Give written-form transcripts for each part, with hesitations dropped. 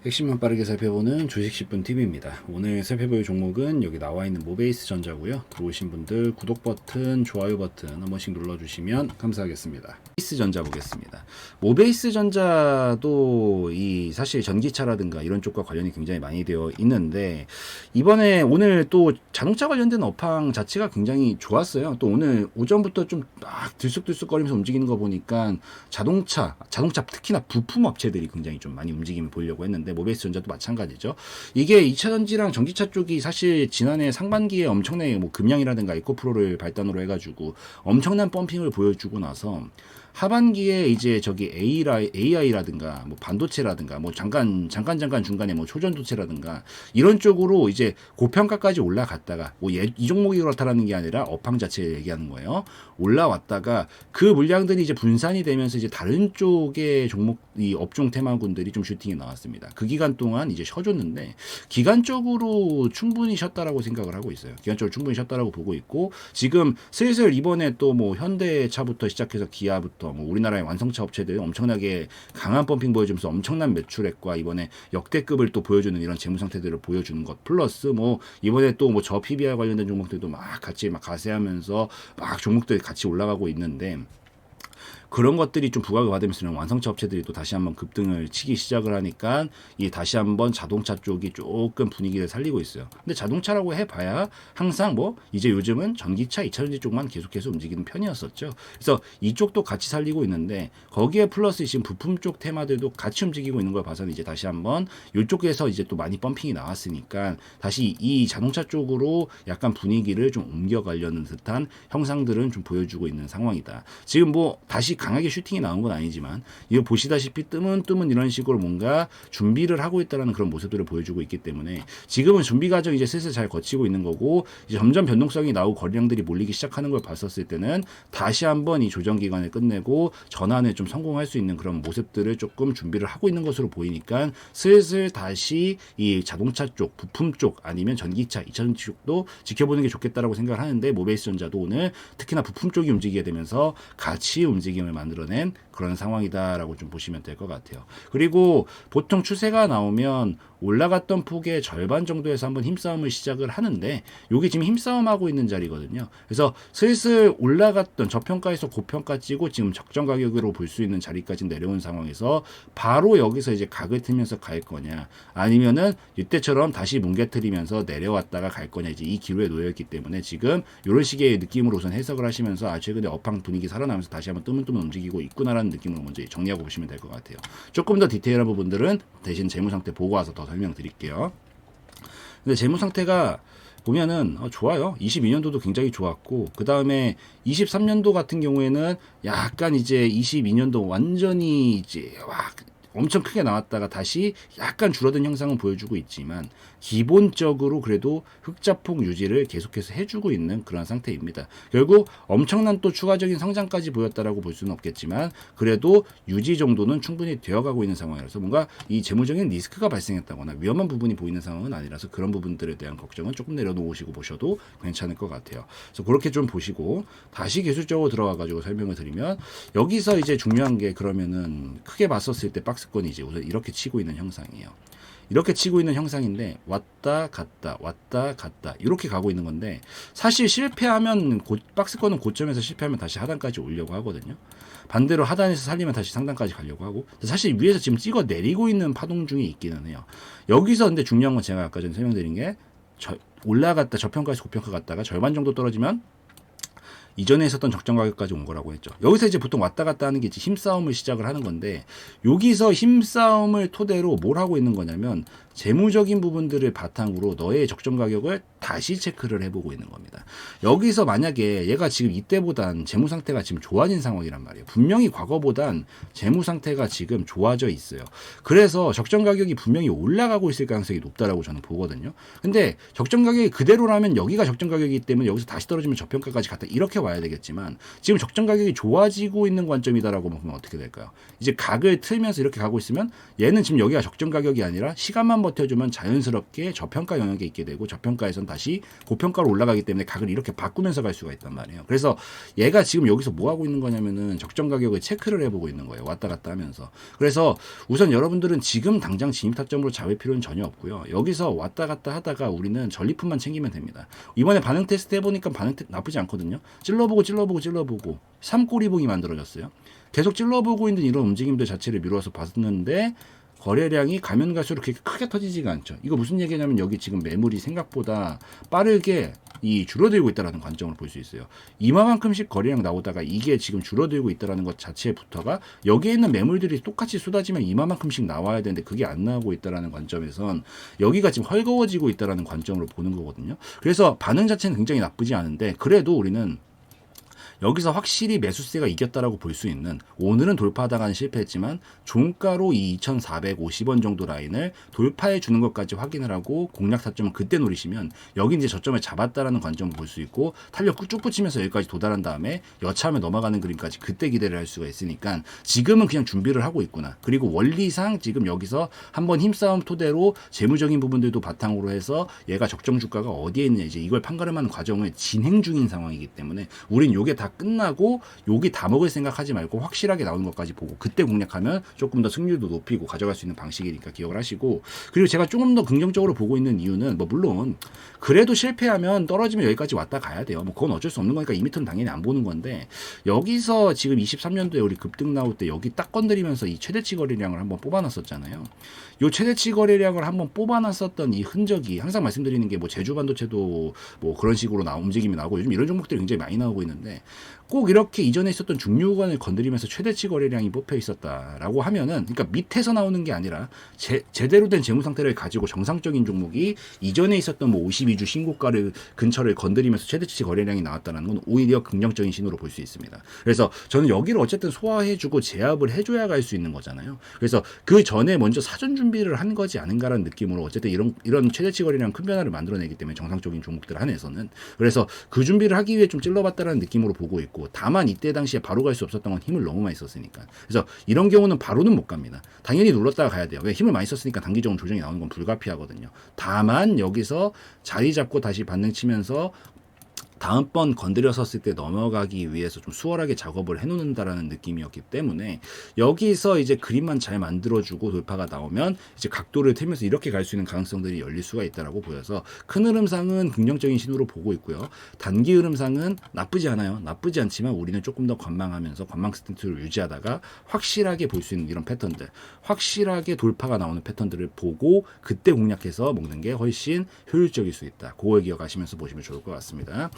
핵심만 빠르게 살펴보는 주식 10분 TV입니다. 오늘 살펴볼 종목은 여기 나와 있는 모베이스 전자고요. 들어오신 분들 구독 버튼, 좋아요 버튼 한 번씩 눌러주시면 감사하겠습니다. 모베이스 전자 보겠습니다. 모베이스 전자도 이 사실 전기차라든가 이런 쪽과 관련이 굉장히 많이 되어 있는데 이번에 오늘 또 자동차 관련된 업황 자체가 굉장히 좋았어요. 또 오늘 오전부터 좀 막 들쑥들쑥거리면서 움직이는 거 보니까 자동차 특히나 부품 업체들이 굉장히 좀 많이 움직임을 보이려고 했는데 모베이스 전자도 마찬가지죠. 이게 2차 전지랑 전기차 쪽이 사실 지난해 상반기에 엄청나게 뭐 금양이라든가 에코프로를 발단으로 해가지고 엄청난 펌핑을 보여주고 나서 하반기에 이제 저기 AI라든가 뭐 반도체라든가 뭐 잠깐 중간에 뭐 초전도체라든가 이런 쪽으로 이제 고평가까지 올라갔다가 뭐 이 종목이 그렇다라는 게 아니라 업황 자체를 얘기하는 거예요. 올라왔다가 그 물량들이 이제 분산이 되면서 이제 다른 쪽의 종목 이 업종 테마군들이 좀 슈팅이 나왔습니다. 그 기간 동안 이제 쉬어줬는데 기간적으로 충분히 쉬었다라고 생각을 하고 있어요. 기간적으로 충분히 쉬었다라고 보고 있고 지금 슬슬 이번에 또 뭐 현대차부터 시작해서 기아부터 뭐 우리나라의 완성차 업체들 엄청나게 강한 펌핑 보여주면서 엄청난 매출액과 이번에 역대급을 또 보여주는 이런 재무 상태들을 보여주는 것 플러스 뭐 이번에 또 뭐 저 PBR 관련된 종목들도 막 같이 막 가세하면서 막 종목들이 같이 올라가고 있는데 그런 것들이 좀 부각을 받으면서 완성차 업체들이 또 다시 한번 급등을 치기 시작을 하니까 이 다시 한번 자동차 쪽이 조금 분위기를 살리고 있어요. 근데 자동차라고 해봐야 항상 뭐 이제 요즘은 전기차, 2차전지 쪽만 계속해서 움직이는 편이었었죠. 그래서 이쪽도 같이 살리고 있는데 거기에 플러스 지금 부품 쪽 테마들도 같이 움직이고 있는 걸 봐서는 이제 다시 한번 이쪽에서 이제 또 많이 펌핑이 나왔으니까 다시 이 자동차 쪽으로 약간 분위기를 좀 옮겨가려는 듯한 형상들은 좀 보여주고 있는 상황이다. 지금 뭐 다시 강하게 슈팅이 나온 건 아니지만 이거 보시다시피 뜨문뜨문 이런 식으로 뭔가 준비를 하고 있다는 그런 모습들을 보여주고 있기 때문에 지금은 준비 과정이 이제 슬슬 잘 거치고 있는 거고 이제 점점 변동성이 나오고 거래량들이 몰리기 시작하는 걸 봤었을 때는 다시 한번 이 조정 기간을 끝내고 전환을 좀 성공할 수 있는 그런 모습들을 조금 준비를 하고 있는 것으로 보이니까 슬슬 다시 이 자동차 쪽, 부품 쪽 아니면 전기차, 2차전지 쪽도 지켜보는 게 좋겠다라고 생각을 하는데 모베이스 전자도 오늘 특히나 부품 쪽이 움직이게 되면서 같이 움직임을 만들어낸 그런 상황이다라고 좀 보시면 될 것 같아요. 그리고 보통 추세가 나오면 올라갔던 폭의 절반 정도에서 한번 힘싸움을 시작을 하는데 이게 지금 힘싸움하고 있는 자리거든요. 그래서 슬슬 올라갔던 저평가에서 고평가 찌고 지금 적정 가격으로 볼 수 있는 자리까지 내려온 상황에서 바로 여기서 이제 각을 틀면서 갈 거냐 아니면은 이때처럼 다시 뭉개트리면서 내려왔다가 갈 거냐 이제 이 기로에 놓여있기 때문에 지금 이런 식의 느낌으로 우선 해석을 하시면서 최근에 업황 분위기 살아나면서 다시 한번 뜨문뜨문 움직이고 있구나라는 느낌으로 먼저 정리하고 보시면 될 것 같아요. 조금 더 디테일한 부분들은 대신 재무 상태 보고 와서 더 설명드릴게요. 근데 재무 상태가 보면은 좋아요. 22년도도 굉장히 좋았고 그 다음에 23년도 같은 경우에는 약간 이제 22년도 완전히 이제 엄청 크게 나왔다가 다시 약간 줄어든 형상은 보여주고 있지만 기본적으로 그래도 흑자폭 유지를 계속해서 해주고 있는 그런 상태입니다. 결국 엄청난 또 추가적인 성장까지 보였다라고 볼 수는 없겠지만 그래도 유지 정도는 충분히 되어가고 있는 상황이라서 뭔가 이 재무적인 리스크가 발생했다거나 위험한 부분이 보이는 상황은 아니라서 그런 부분들에 대한 걱정은 조금 내려놓으시고 보셔도 괜찮을 것 같아요. 그래서 그렇게 좀 보시고 다시 기술적으로 들어와가지고 설명을 드리면 여기서 이제 중요한 게 그러면은 크게 봤었을 때 박스권이 이제 우선 이렇게 치고 있는 형상이에요. 이렇게 치고 있는 형상인데 왔다 갔다 이렇게 가고 있는 건데 사실 실패하면 박스권은 고점에서 실패하면 다시 하단까지 오려고 하거든요. 반대로 하단에서 살리면 다시 상단까지 가려고 하고 사실 위에서 지금 찍어 내리고 있는 파동 중에 있기는 해요. 여기서 근데 중요한 건 제가 아까 전에 설명드린 게 올라갔다 저평가에서 고평가 갔다가 절반 정도 떨어지면 이전에 있었던 적정 가격까지 온 거라고 했죠. 여기서 이제 보통 왔다 갔다 하는 게 힘싸움을 시작을 하는 건데 여기서 힘싸움을 토대로 뭘 하고 있는 거냐면 재무적인 부분들을 바탕으로 너의 적정 가격을 다시 체크를 해보고 있는 겁니다. 여기서 만약에 얘가 지금 이때보단 재무 상태가 지금 좋아진 상황이란 말이에요. 분명히 과거보단 재무 상태가 지금 좋아져 있어요. 그래서 적정 가격이 분명히 올라가고 있을 가능성이 높다라고 저는 보거든요. 근데 적정 가격이 그대로라면 여기가 적정 가격이기 때문에 여기서 다시 떨어지면 저평가까지 갔다 이렇게 봐야 되겠지만 지금 적정 가격이 좋아지고 있는 관점이다라고 보면 어떻게 될까요? 이제 각을 틀면서 이렇게 가고 있으면 얘는 지금 여기가 적정 가격이 아니라 시간만 버텨주면 자연스럽게 저평가 영역에 있게 되고 저평가에선 다시 고평가로 올라가기 때문에 각을 이렇게 바꾸면서 갈 수가 있단 말이에요. 그래서 얘가 지금 여기서 뭐 하고 있는 거냐면은 적정 가격을 체크를 해보고 있는 거예요. 왔다 갔다 하면서. 그래서 우선 여러분들은 지금 당장 진입 타점으로 잡을 필요는 전혀 없고요. 여기서 왔다 갔다 하다가 우리는 전리품만 챙기면 됩니다. 이번에 반응 테스트 해보니까 나쁘지 않거든요. 찔러보고 삼꼬리봉이 만들어졌어요. 계속 찔러보고 있는 이런 움직임들 자체를 미루어서 봤는데 거래량이 가면 갈수록 그렇게 크게 터지지가 않죠. 이거 무슨 얘기냐면 여기 지금 매물이 생각보다 빠르게 줄어들고 있다는 관점을 볼 수 있어요. 이만큼씩 거래량 나오다가 이게 지금 줄어들고 있다는 것 자체부터가 여기에 있는 매물들이 똑같이 쏟아지면 이만큼씩 나와야 되는데 그게 안 나오고 있다는 관점에선 여기가 지금 헐거워지고 있다는 관점으로 보는 거거든요. 그래서 반응 자체는 굉장히 나쁘지 않은데 그래도 우리는 여기서 확실히 매수세가 이겼다라고 볼 수 있는 오늘은 돌파하다가는 실패했지만 종가로 이 2,450원 정도 라인을 돌파해 주는 것까지 확인을 하고 공략 타점은 그때 노리시면 여기 이제 저점을 잡았다라는 관점을 볼 수 있고 탄력 쭉 붙이면서 여기까지 도달한 다음에 여차하면 넘어가는 그림까지 그때 기대를 할 수가 있으니까 지금은 그냥 준비를 하고 있구나. 그리고 원리상 지금 여기서 한번 힘싸움 토대로 재무적인 부분들도 바탕으로 해서 얘가 적정 주가가 어디에 있느냐 이제 이걸 판가름하는 과정을 진행 중인 상황이기 때문에 우린 요게 다 끝나고 여기 다 먹을 생각하지 말고 확실하게 나오는 것까지 보고 그때 공략하면 조금 더 승률도 높이고 가져갈 수 있는 방식이니까 기억을 하시고 그리고 제가 조금 더 긍정적으로 보고 있는 이유는 뭐 물론 그래도 실패하면 떨어지면 여기까지 왔다 가야 돼요. 뭐 그건 어쩔 수 없는 거니까 2m는 당연히 안 보는 건데 여기서 지금 23년도에 우리 급등 나올 때 여기 딱 건드리면서 이 최대치 거래량을 한번 뽑아놨었잖아요. 요 최대치 거래량을 한번 뽑아놨었던 이 흔적이 항상 말씀드리는 게 뭐 제주 반도체도 뭐 그런 식으로 움직임이 나오고 요즘 이런 종목들이 굉장히 많이 나오고 있는데 꼭 이렇게 이전에 있었던 중류 구간을 건드리면서 최대치 거래량이 뽑혀 있었다라고 하면은 그러니까 밑에서 나오는 게 아니라 제대로 된 재무 상태를 가지고 정상적인 종목이 이전에 있었던 뭐 52주 신고가를 근처를 건드리면서 최대치 거래량이 나왔다는 건 오히려 긍정적인 신호로 볼 수 있습니다. 그래서 저는 여기를 어쨌든 소화해주고 제압을 해줘야 갈 수 있는 거잖아요. 그래서 그 전에 먼저 사전 준비를 한 거지 않은가라는 느낌으로 어쨌든 이런 최대치 거래량 큰 변화를 만들어내기 때문에 정상적인 종목들 한에서는 그래서 그 준비를 하기 위해 좀 찔러봤다라는 느낌으로 보고 있고 다만 이때 당시에 바로 갈 수 없었던 건 힘을 너무 많이 썼으니까 그래서 이런 경우는 바로는 못 갑니다. 당연히 눌렀다가 가야 돼요. 왜 힘을 많이 썼으니까 단기적으로 조정이 나오는 건 불가피하거든요. 다만 여기서 자리 잡고 다시 반등 치면서 다음번 건드렸었을 때 넘어가기 위해서 좀 수월하게 작업을 해놓는다라는 느낌이었기 때문에 여기서 이제 그림만 잘 만들어주고 돌파가 나오면 이제 각도를 틀면서 이렇게 갈 수 있는 가능성들이 열릴 수가 있다라고 보여서 큰 흐름상은 긍정적인 신호로 보고 있고요. 단기 흐름상은 나쁘지 않아요. 나쁘지 않지만 우리는 조금 더 관망하면서 관망 스탠스를 유지하다가 확실하게 볼 수 있는 이런 패턴들, 확실하게 돌파가 나오는 패턴들을 보고 그때 공략해서 먹는 게 훨씬 효율적일 수 있다. 그걸 기억하시면서 보시면 좋을 것 같습니다.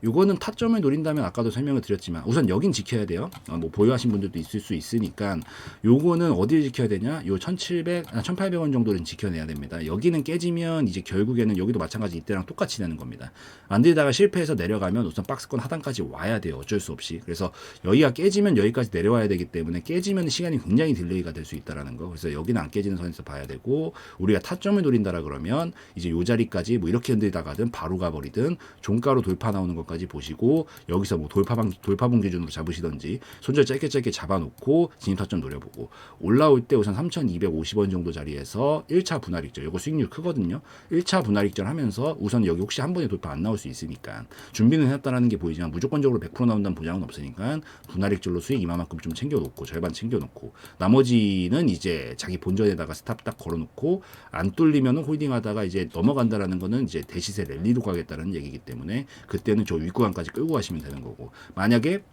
요거는 타점을 노린다면 아까도 설명을 드렸지만 우선 여긴 지켜야 돼요. 뭐 보유하신 분들도 있을 수 있으니까 요거는 어디를 지켜야 되냐? 요 1,800원 정도는 지켜내야 됩니다. 여기는 깨지면 이제 결국에는 여기도 마찬가지 이때랑 똑같이 되는 겁니다. 안 되다가 실패해서 내려가면 우선 박스권 하단까지 와야 돼요. 어쩔 수 없이. 그래서 여기가 깨지면 여기까지 내려와야 되기 때문에 깨지면 시간이 굉장히 딜레이가 될 수 있다라는 거. 그래서 여기는 안 깨지는 선에서 봐야 되고 우리가 타점을 노린다라 그러면 이제 요 자리까지 뭐 이렇게 흔들다가든 바로 가버리든 종가로 돌파 나오는 것까지 보시고 여기서 뭐 돌파봉 기준으로 잡으시던지 손절 짧게 잡아놓고 진입 타점 노려보고 올라올 때 우선 3,250원 정도 자리에서 1차 분할 익절 이거 수익률 크거든요. 1차 분할 익절 하면서 우선 여기 혹시 한 번에 돌파 안 나올 수 있으니까 준비는 해놨다라는 게 보이지만 무조건적으로 100% 나온다는 보장은 없으니까 분할 익절로 수익 이만큼 좀 챙겨놓고 절반 챙겨놓고 나머지는 이제 자기 본전에다가 스탑 딱 걸어놓고 안 뚫리면은 홀딩하다가 이제 넘어간다라는 거는 이제 대시세 랠리로 가겠다는 얘기이기 때문에 그때는 저 윗구간까지 끌고 가시면 되는 거고 만약에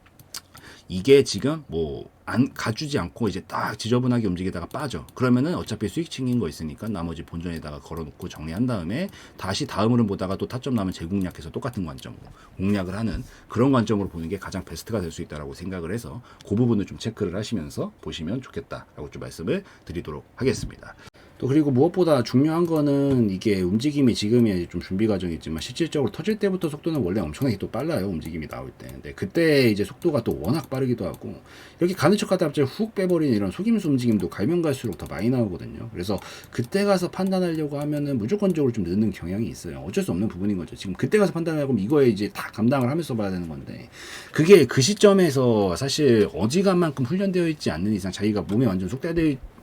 이게 지금 뭐 안 가주지 않고 이제 딱 지저분하게 움직이다가 빠져 그러면은 어차피 수익 챙긴 거 있으니까 나머지 본전에다가 걸어놓고 정리한 다음에 다시 다음 흐름 보다가 또 타점 나면 재공략해서 똑같은 관점으로 공략을 하는 그런 관점으로 보는 게 가장 베스트가 될 수 있다라고 생각을 해서 그 부분을 좀 체크를 하시면서 보시면 좋겠다라고 좀 말씀을 드리도록 하겠습니다. 또 그리고 무엇보다 중요한 거는 이게 움직임이 지금이 좀 준비 과정이 있지만 실질적으로 터질 때부터 속도는 원래 엄청나게 또 빨라요. 움직임이 나올 때. 근데 그때 이제 속도가 또 워낙 빠르기도 하고 이렇게 가는 척하다 갑자기 훅 빼버리는 이런 속임수 움직임도 갈면 갈수록 더 많이 나오거든요. 그래서 그때 가서 판단하려고 하면은 무조건적으로 좀 늦는 경향이 있어요. 어쩔 수 없는 부분인 거죠. 지금 그때 가서 판단하고 이거에 이제 다 감당을 하면서 봐야 되는 건데 그게 그 시점에서 사실 어지간만큼 훈련되어 있지 않는 이상 자기가 몸에 완전 속되어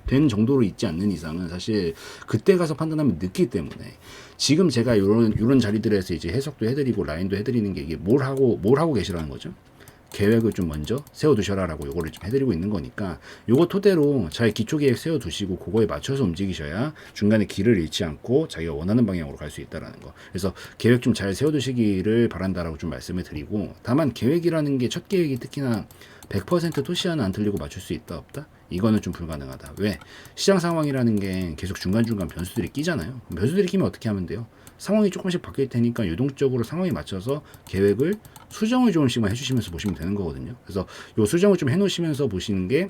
된 정도로 있지 않는 이상은 사실 그때 가서 판단하면 늦기 때문에 지금 제가 요런 자리들에서 이제 해석도 해드리고 라인도 해드리는 게 이게 뭘 하고 계시라는 거죠. 계획을 좀 먼저 세워두셔라라고 요거를 좀 해드리고 있는 거니까 요거 토대로 잘 기초 계획 세워두시고 그거에 맞춰서 움직이셔야 중간에 길을 잃지 않고 자기가 원하는 방향으로 갈 수 있다라는 거. 그래서 계획 좀 잘 세워두시기를 바란다라고 좀 말씀을 드리고 다만 계획이라는 게 첫 계획이 특히나 100% 토시 하나 안 틀리고 맞출 수 있다 없다? 이거는 좀 불가능하다. 왜? 시장 상황이라는 게 계속 중간중간 변수들이 끼잖아요. 변수들이 끼면 어떻게 하면 돼요? 상황이 조금씩 바뀔 테니까 유동적으로 상황에 맞춰서 계획을 수정을 조금씩만 해주시면서 보시면 되는 거거든요. 그래서 요 수정을 좀 해놓으시면서 보시는 게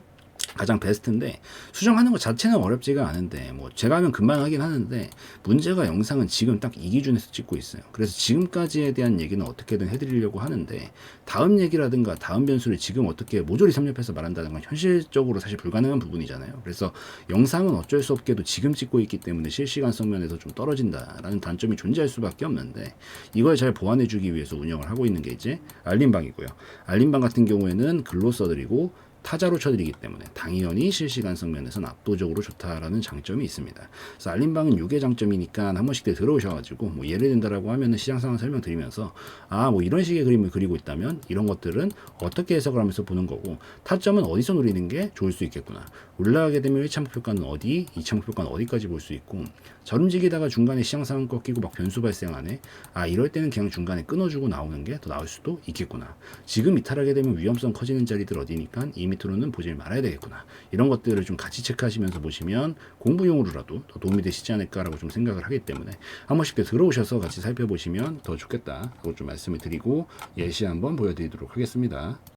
가장 베스트인데 수정하는 것 자체는 어렵지가 않은데 뭐 제가 하면 금방 하긴 하는데 문제가 영상은 지금 딱 이 기준에서 찍고 있어요. 그래서 지금까지에 대한 얘기는 어떻게든 해드리려고 하는데 다음 얘기라든가 다음 변수를 지금 어떻게 모조리 섭렵해서 말한다는 건 현실적으로 사실 불가능한 부분이잖아요. 그래서 영상은 어쩔 수 없게도 지금 찍고 있기 때문에 실시간성 면에서 좀 떨어진다라는 단점이 존재할 수밖에 없는데 이걸 잘 보완해주기 위해서 운영을 하고 있는 게 이제 알림방이고요. 알림방 같은 경우에는 글로 써드리고 타자로 쳐드리기 때문에 당연히 실시간성 면에서는 압도적으로 좋다라는 장점이 있습니다. 그래서 알림방은 6의 장점이니까 한 번씩 들어오셔가지고 뭐 예를 든다라고 하면은 시장 상황 설명드리면서 뭐 이런 식의 그림을 그리고 있다면 이런 것들은 어떻게 해석을 하면서 보는 거고 타점은 어디서 노리는 게 좋을 수 있겠구나. 올라가게 되면 1차 목표가는 어디, 2차 목표가는 어디까지 볼 수 있고 잘 움직이다가 중간에 시장 상황 꺾이고 막 변수 발생하네. 이럴 때는 그냥 중간에 끊어주고 나오는 게 더 나을 수도 있겠구나. 지금 이탈하게 되면 위험성 커지는 자리들 어디니까 이 밑으로는 보지 말아야 되겠구나. 이런 것들을 좀 같이 체크하시면서 보시면 공부용으로라도 더 도움이 되시지 않을까라고 좀 생각을 하기 때문에 한 번씩 들어오셔서 같이 살펴보시면 더 좋겠다 하고 좀 말씀을 드리고 예시 한번 보여드리도록 하겠습니다.